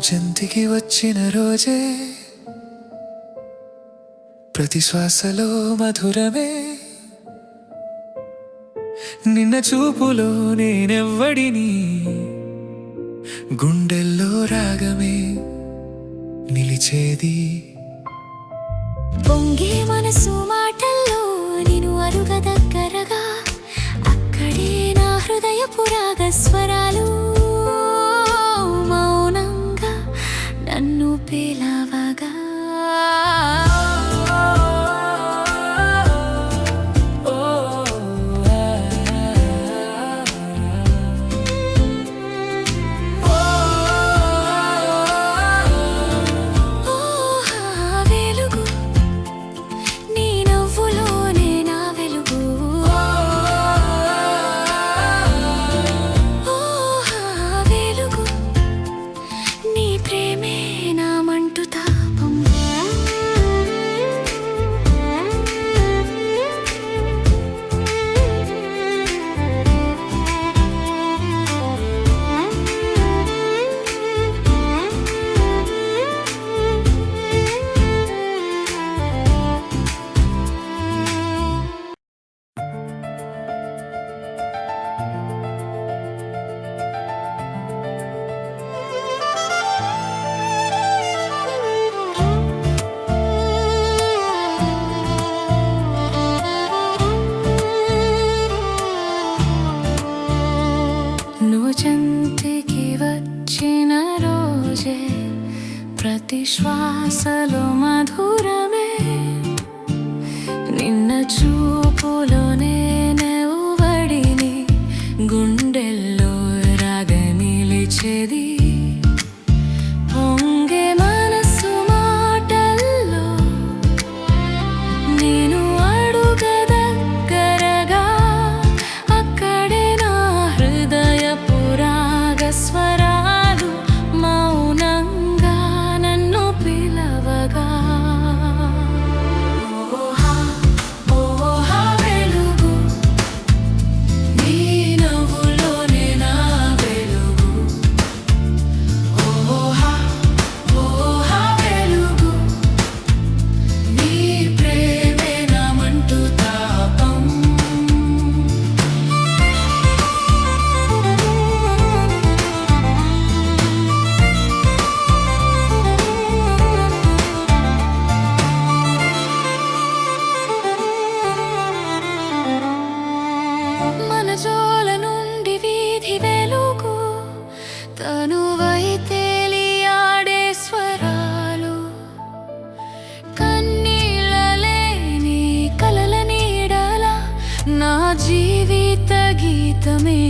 చెంతికి వచ్చిన రోజే ప్రతి శ్వాసలో మధురమే నిన్న చూపులో నేనెవ్వడిని గుండెల్లో రాగమే నిలిచేది పొంగే మనసు మాటల్లో నేను అరుగ దగ్గరగా అక్కడే నా హృదయపు రాగ స్వరాలు మౌనంగా నన్ను పిలవగా చెంతికి వచ్చిన రోజే ప్రతి శ్వాసలో మధురమే నిన్న చూపులో నేనెవ్వడిని గుండెల్లో రాగ నిలిచేది పొంగే మనసు మాటల్లో నేను అడుగ దగ్గరగా అక్కడే నా హృదయపు రాగ స్వరాలు మౌనంగా నన్ను పిలవగా ఓహా వెలుగు నీ నవ్వులోనే నా వెలుగు ఓహా వెలుగు నీ ప్రేమే నా మంటు తాపం మన జోల నుండి వీధి వెలుగు తనువై తేలియాడే స్వరాలు కన్నీళ్ళ లేని కలల నీడల నా జీవిత గీతమే